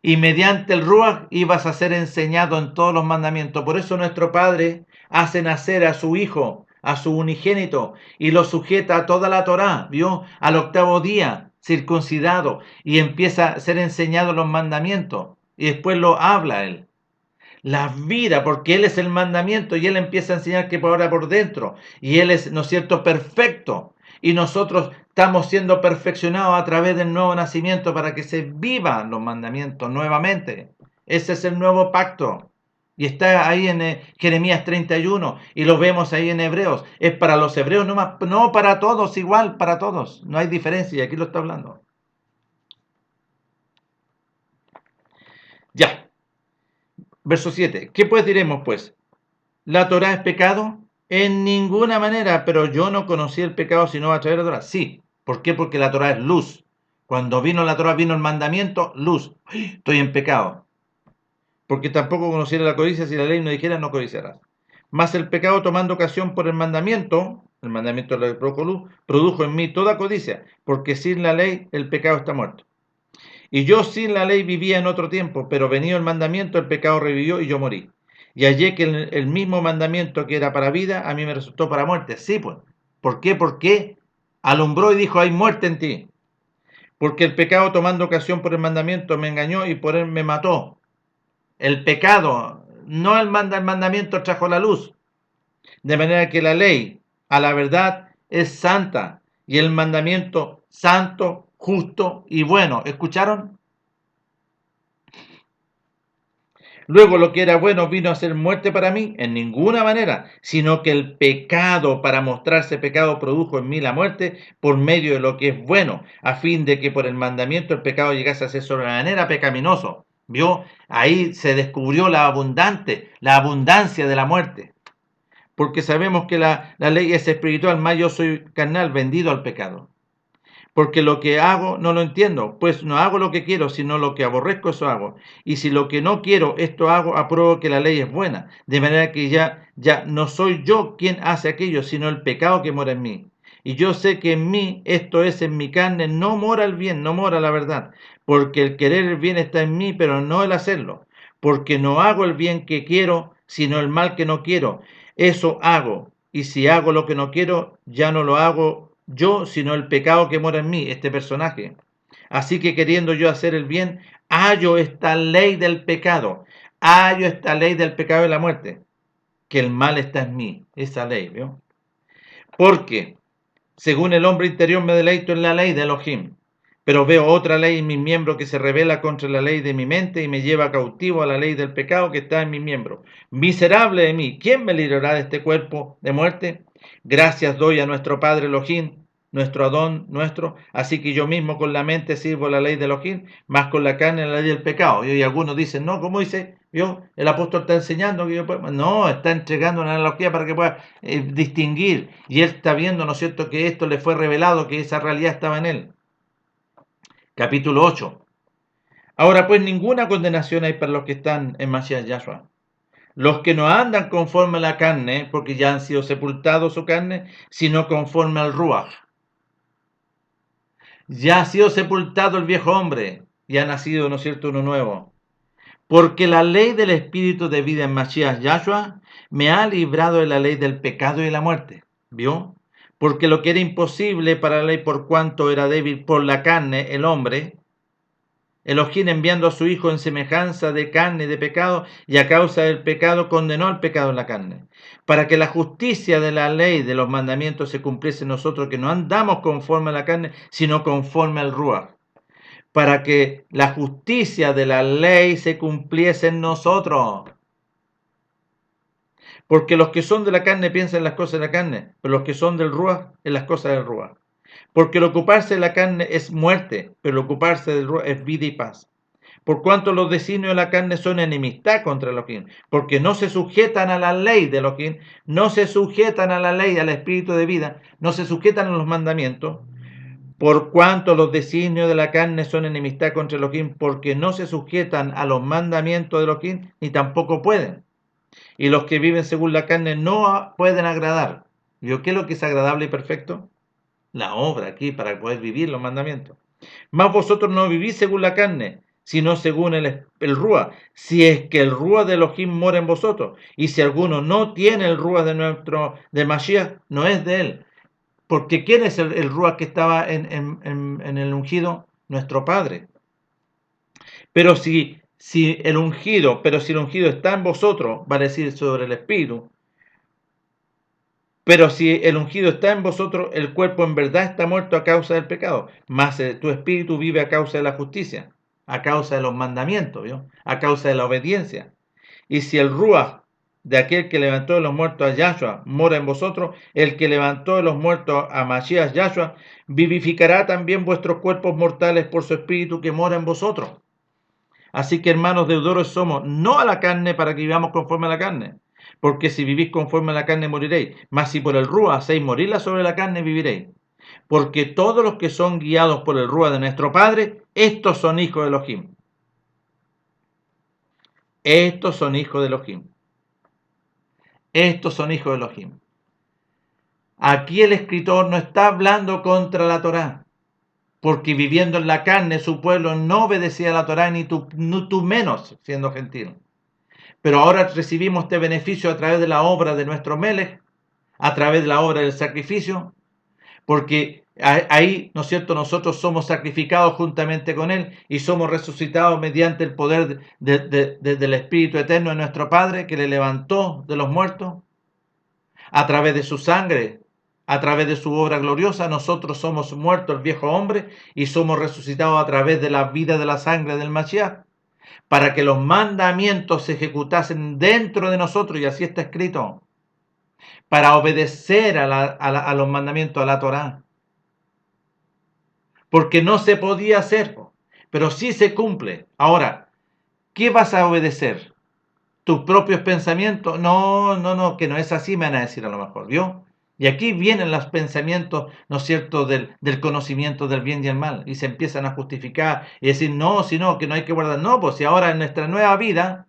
Y mediante el Ruach ibas a ser enseñado en todos los mandamientos. Por eso nuestro Padre hace nacer a su Hijo, a su unigénito, y lo sujeta a toda la Torá, ¿vio? Al octavo día, circuncidado, y empieza a ser enseñado los mandamientos, y después lo habla Él. La vida, porque Él es el mandamiento, y Él empieza a enseñar que por ahora por dentro, y Él es, ¿no es cierto?, perfecto, y nosotros estamos siendo perfeccionados a través del nuevo nacimiento para que se vivan los mandamientos nuevamente. Ese es el nuevo pacto. Y está ahí en Jeremías 31 y lo vemos ahí en Hebreos. Es para los hebreos, no para todos, igual para todos. No hay diferencia y aquí lo está hablando. Ya. Verso 7. ¿Qué pues diremos pues? ¿La Torá es pecado? En ninguna manera, pero yo no conocí el pecado sino a través de la Torá. Sí. ¿Por qué? Porque la Torá es luz. Cuando vino la Torá, vino el mandamiento, luz. Estoy en pecado. Porque tampoco conociera la codicia si la ley no dijera no codiciarás. Mas el pecado tomando ocasión por el mandamiento de la ley produjo en mí toda codicia, porque sin la ley el pecado está muerto. Y yo sin la ley vivía en otro tiempo, pero venido el mandamiento, el pecado revivió y yo morí. Y hallé que el mismo mandamiento que era para vida, a mí me resultó para muerte. Sí, pues. ¿Por qué? Porque alumbró y dijo, hay muerte en ti. Porque el pecado tomando ocasión por el mandamiento me engañó y por él me mató. El pecado, no el mandamiento trajo la luz. De manera que la ley, a la verdad, es santa. Y el mandamiento santo, justo y bueno. ¿Escucharon? Luego lo que era bueno vino a ser muerte para mí, en ninguna manera, sino que el pecado, para mostrarse pecado, produjo en mí la muerte por medio de lo que es bueno, a fin de que por el mandamiento el pecado llegase a ser sobremanera pecaminoso. ¿Vio? Ahí se descubrió la abundancia de la muerte. Porque sabemos que la ley es espiritual, más yo soy carnal, vendido al pecado. Porque lo que hago no lo entiendo, pues no hago lo que quiero, sino lo que aborrezco, eso hago. Y si lo que no quiero, esto hago, apruebo que la ley es buena, de manera que ya no soy yo quien hace aquello, sino el pecado que mora en mí. Y yo sé que en mí, esto es en mi carne, no mora el bien, no mora la verdad, porque el querer el bien está en mí, pero no el hacerlo, porque no hago el bien que quiero, sino el mal que no quiero. Eso hago, y si hago lo que no quiero, ya no lo hago yo, sino el pecado que mora en mí, este personaje. Así que queriendo yo hacer el bien, hallo esta ley del pecado, hallo esta ley del pecado y la muerte, que el mal está en mí, esa ley, ¿vio? Porque, según el hombre interior me deleito en la ley de Elohim, pero veo otra ley en mis miembros que se revela contra la ley de mi mente y me lleva cautivo a la ley del pecado que está en mis miembros. Miserable de mí, ¿quién me librará de este cuerpo de muerte? Gracias doy a nuestro Padre Elohim, nuestro Adón nuestro, así que yo mismo con la mente sirvo la ley de Elohim, más con la carne la ley del pecado. Y algunos dicen, no, ¿cómo dice? ¿Vio? El apóstol está enseñando que yo puedo... No, está entregando una analogía para que pueda distinguir. Y él está viendo, ¿no es cierto?, que esto le fue revelado, que esa realidad estaba en él. Capítulo 8. Ahora pues ninguna condenación hay para los que están en Mashiach Yahshua. Los que no andan conforme a la carne, porque ya han sido sepultados su carne, sino conforme al Ruach. Ya ha sido sepultado el viejo hombre y ha nacido, ¿no es cierto?, uno nuevo. Porque la ley del espíritu de vida en Mashiach Yahshua me ha librado de la ley del pecado y de la muerte. ¿Vio? Porque lo que era imposible para la ley por cuanto era débil por la carne, el hombre, Elohim enviando a su Hijo en semejanza de carne y de pecado, y a causa del pecado condenó al pecado en la carne, para que la justicia de la ley de los mandamientos se cumpliese en nosotros, que no andamos conforme a la carne, sino conforme al Ruach, para que la justicia de la ley se cumpliese en nosotros. Porque los que son de la carne piensan en las cosas de la carne, pero los que son del Ruach en las cosas del Ruach. Porque el ocuparse de la carne es muerte, pero el ocuparse del Ruach es vida y paz. Por cuanto los designios de la carne son enemistad contra Elohim, porque no se sujetan a la ley de Elohim, no se sujetan a la ley, al espíritu de vida, no se sujetan a los mandamientos. Por cuanto los designios de la carne son enemistad contra Elohim, porque no se sujetan a los mandamientos de Elohim, ni tampoco pueden. Y los que viven según la carne no pueden agradar. ¿Yo qué es lo que es agradable y perfecto? La obra aquí para poder vivir los mandamientos. Mas vosotros no vivís según la carne, sino según el Rúa, si es que el Rúa de Elohim mora en vosotros. Y si alguno no tiene el Rúa de Mashiach, no es de él. Porque ¿quién es el Rúa que estaba en el ungido? Nuestro Padre. Pero si el ungido está en vosotros, va a decir sobre el Espíritu. Pero si el ungido está en vosotros, el cuerpo en verdad está muerto a causa del pecado, mas tu espíritu vive a causa de la justicia, a causa de los mandamientos, ¿vio? A causa de la obediencia. Y si el Ruach de aquel que levantó de los muertos a Yahshua mora en vosotros, el que levantó de los muertos a Mashiach Yahshua vivificará también vuestros cuerpos mortales por su espíritu que mora en vosotros. Así que, hermanos deudores somos, no a la carne para que vivamos conforme a la carne. Porque si vivís conforme a la carne moriréis, mas si por el Rúa hacéis morirla sobre la carne, viviréis. Porque todos los que son guiados por el Rúa de nuestro Padre, estos son hijos de Elohim. Estos son hijos de Elohim. Estos son hijos de Elohim. Aquí el escritor no está hablando contra la Torá, porque viviendo en la carne su pueblo no obedecía a la Torá, ni tú menos siendo gentil. Pero ahora recibimos este beneficio a través de la obra de nuestro Melech, a través de la obra del sacrificio, porque ahí, ¿no es cierto?, nosotros somos sacrificados juntamente con Él y somos resucitados mediante el poder del Espíritu Eterno de nuestro Padre, que le levantó de los muertos. A través de su sangre, a través de su obra gloriosa, nosotros somos muertos el viejo hombre y somos resucitados a través de la vida de la sangre del Mashiach, para que los mandamientos se ejecutasen dentro de nosotros, y así está escrito, para obedecer a los mandamientos, a la Torá. Porque no se podía hacer, pero sí se cumple. Ahora, ¿qué vas a obedecer? ¿Tus propios pensamientos? No, que no es así, me van a decir a lo mejor, ¿vio? Y aquí vienen los pensamientos, ¿no es cierto?, del conocimiento del bien y el mal, y se empiezan a justificar y decir, no, sino que no hay que guardar. No, pues si ahora en nuestra nueva vida,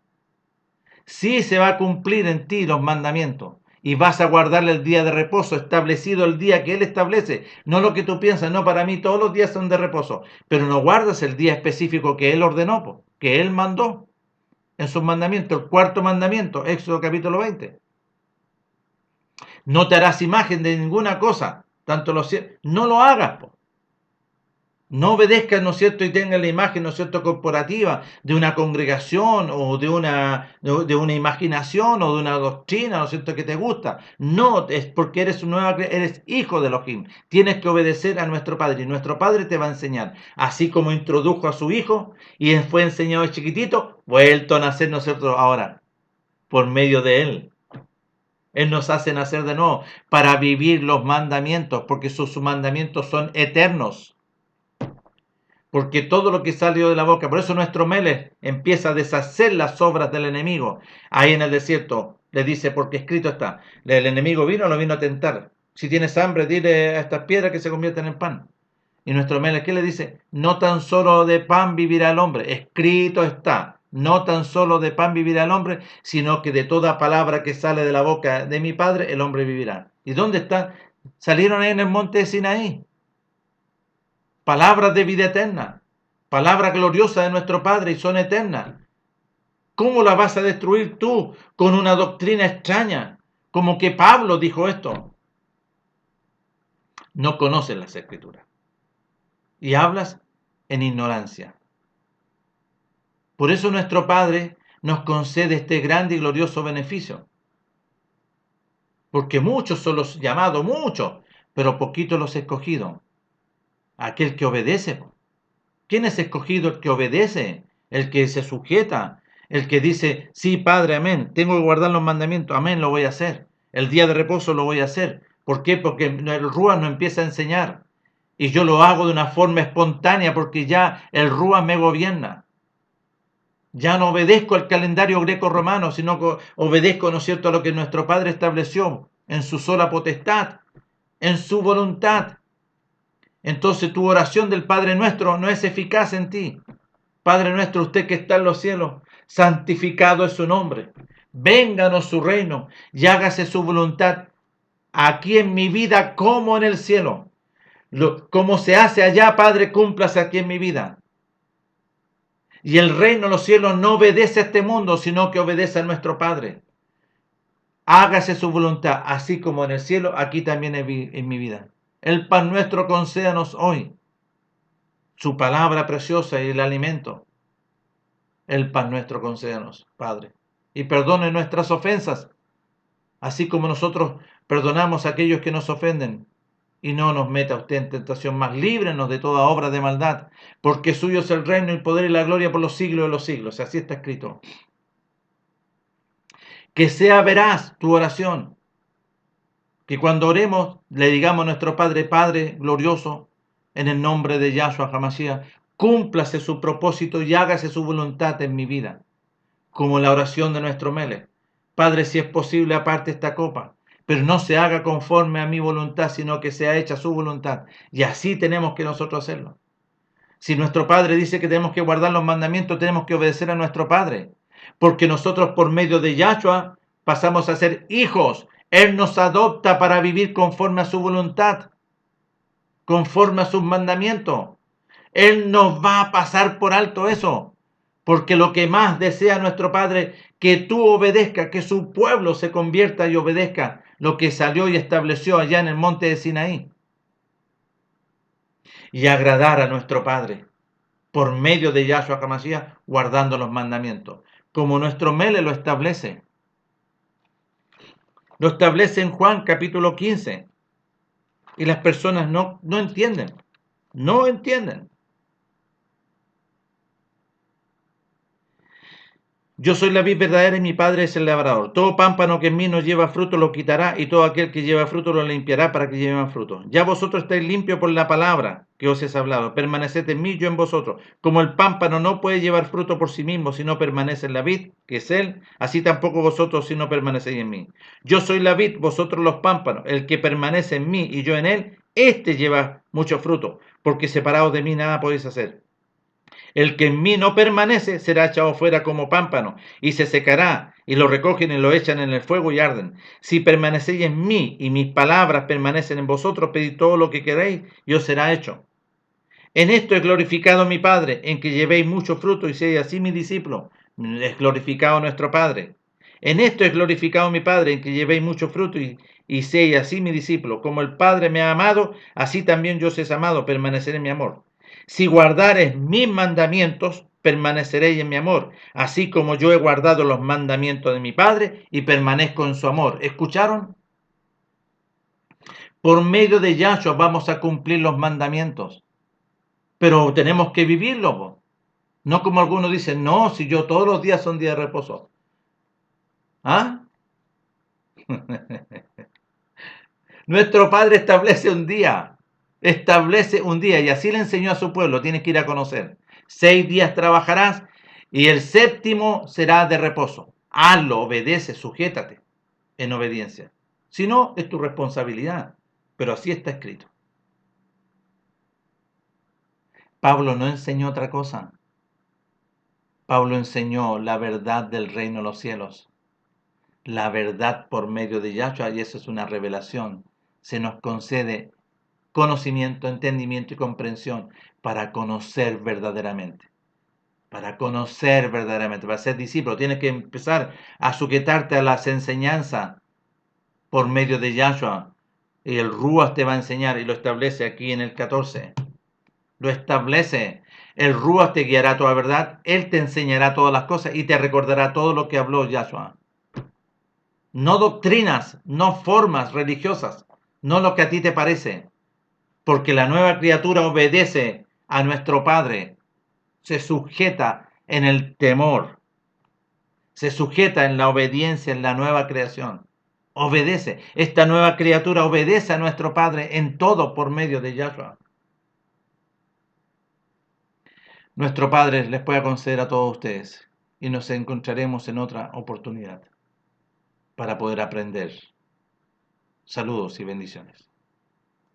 sí se va a cumplir en ti los mandamientos, y vas a guardarle el día de reposo, establecido el día que Él establece, no lo que tú piensas. No, para mí todos los días son de reposo, pero no guardas el día específico que Él ordenó, que Él mandó en sus mandamientos. El cuarto mandamiento, Éxodo capítulo 20. No te harás imagen de ninguna cosa, tanto no lo hagas, po. No obedezcas, ¿no es cierto?, y tengas la imagen, ¿no es cierto?, corporativa de una congregación o de una imaginación o de una doctrina, ¿no es cierto?, que te gusta. No, es porque eres hijo de Elohim. Tienes que obedecer a nuestro Padre, y nuestro Padre te va a enseñar. Así como introdujo a su hijo y fue enseñado de chiquitito, vuelto a nacer nosotros ahora, por medio de él. Él nos hace nacer de nuevo para vivir los mandamientos, porque sus mandamientos son eternos. Porque todo lo que salió de la boca, por eso nuestro Melech empieza a deshacer las obras del enemigo. Ahí en el desierto le dice, porque escrito está, el enemigo lo vino a tentar. Si tienes hambre, dile a estas piedras que se convierten en pan. Y nuestro Melech, ¿qué le dice? No tan solo de pan vivirá el hombre, escrito está. No tan solo de pan vivirá el hombre, sino que de toda palabra que sale de la boca de mi Padre, el hombre vivirá. ¿Y dónde están? Salieron ahí en el monte de Sinaí. Palabras de vida eterna, palabra gloriosa de nuestro Padre, y son eternas. ¿Cómo la vas a destruir tú con una doctrina extraña? Como que Pablo dijo esto. No conoces las Escrituras y hablas en ignorancia. Por eso nuestro Padre nos concede este grande y glorioso beneficio. Porque muchos son los llamados, muchos, pero poquitos los escogidos. Aquel que obedece. ¿Quién es escogido? El que obedece, el que se sujeta, el que dice, sí, Padre, amén, tengo que guardar los mandamientos, amén, lo voy a hacer. El día de reposo lo voy a hacer. ¿Por qué? Porque el Ruach nos empieza a enseñar. Y yo lo hago de una forma espontánea porque ya el Rúa me gobierna. Ya no obedezco al calendario greco-romano, sino que obedezco, ¿no es cierto?, a lo que nuestro Padre estableció en su sola potestad, en su voluntad. Entonces tu oración del Padre Nuestro no es eficaz en ti. Padre nuestro, usted que está en los cielos, santificado es su nombre. Vénganos su reino y hágase su voluntad aquí en mi vida como en el cielo. Como se hace allá, Padre, cúmplase aquí en mi vida. Y el reino de los cielos no obedece a este mundo, sino que obedece a nuestro Padre. Hágase su voluntad, así como en el cielo, aquí también en mi vida. El pan nuestro concédanos hoy. Su palabra preciosa y el alimento. El pan nuestro concédanos, Padre. Y perdone nuestras ofensas, así como nosotros perdonamos a aquellos que nos ofenden. Y no nos meta usted en tentación, más líbrenos de toda obra de maldad, porque suyo es el reino, el poder y la gloria por los siglos de los siglos. Así está escrito. Que sea veraz tu oración, que cuando oremos le digamos a nuestro Padre, Padre glorioso, en el nombre de Yahshua HaMashiach, cúmplase su propósito y hágase su voluntad en mi vida, como la oración de nuestro Melech. Padre, si es posible, aparte esta copa, pero no se haga conforme a mi voluntad, sino que sea hecha su voluntad. Y así tenemos que nosotros hacerlo. Si nuestro Padre dice que tenemos que guardar los mandamientos, tenemos que obedecer a nuestro Padre, porque nosotros por medio de Yahshua pasamos a ser hijos. Él nos adopta para vivir conforme a su voluntad, conforme a sus mandamientos. Él nos va a pasar por alto eso, porque lo que más desea nuestro Padre, que tú obedezcas, que su pueblo se convierta y obedezca lo que salió y estableció allá en el monte de Sinaí. Y agradar a nuestro Padre por medio de Yahshua HaMashiach, guardando los mandamientos, como nuestro Mele lo establece. Lo establece en Juan capítulo 15. Y las personas no entienden. No entienden. Yo soy la vid verdadera y mi Padre es el labrador. Todo pámpano que en mí no lleva fruto lo quitará, y todo aquel que lleva fruto lo limpiará para que lleve más fruto. Ya vosotros estáis limpios por la palabra que os he hablado. Permaneced en mí, yo en vosotros. Como el pámpano no puede llevar fruto por sí mismo si no permanece en la vid, que es él, así tampoco vosotros si no permanecéis en mí. Yo soy la vid, vosotros los pámpanos. El que permanece en mí y yo en él, éste lleva mucho fruto, porque separados de mí nada podéis hacer. El que en mí no permanece será echado fuera como pámpano y se secará, y lo recogen y lo echan en el fuego y arden. Si permanecéis en mí y mis palabras permanecen en vosotros, pedid todo lo que queréis y os será hecho. En esto es glorificado mi Padre, en que llevéis mucho fruto y seáis así mi discípulo. Es glorificado nuestro Padre. En esto es glorificado mi Padre, en que llevéis mucho fruto y seáis así mi discípulo. Como el Padre me ha amado, así también yo os he amado, permaneceré en mi amor. Si guardareis mis mandamientos, permaneceréis en mi amor, así como yo he guardado los mandamientos de mi Padre y permanezco en su amor. ¿Escucharon? Por medio de Yahshua vamos a cumplir los mandamientos, pero tenemos que vivirlo. No como algunos dicen, no, si yo todos los días son días de reposo. ¿Ah? Nuestro Padre establece un día y así le enseñó a su pueblo, tienes que ir a conocer. 6 días trabajarás y el séptimo será de reposo. Hazlo, obedece, sujétate en obediencia. Si no, es tu responsabilidad, pero así está escrito. Pablo no enseñó otra cosa. Pablo enseñó la verdad del reino de los cielos, la verdad por medio de Yahshua, y eso es una revelación. Se nos concede conocimiento, entendimiento y comprensión para conocer verdaderamente. Para conocer verdaderamente, para ser discípulo, tienes que empezar a sujetarte a las enseñanzas por medio de Yahshua. Y el Ruach te va a enseñar, y lo establece aquí en el 14. Lo establece. El Ruach te guiará a toda verdad, Él te enseñará todas las cosas y te recordará todo lo que habló Yahshua. No doctrinas, no formas religiosas, no lo que a ti te parece, porque la nueva criatura obedece a nuestro Padre, se sujeta en el temor, se sujeta en la obediencia en la nueva creación. Obedece. Esta nueva criatura obedece a nuestro Padre en todo por medio de Yahshua. Nuestro Padre les pueda conceder a todos ustedes y nos encontraremos en otra oportunidad para poder aprender. Saludos y bendiciones.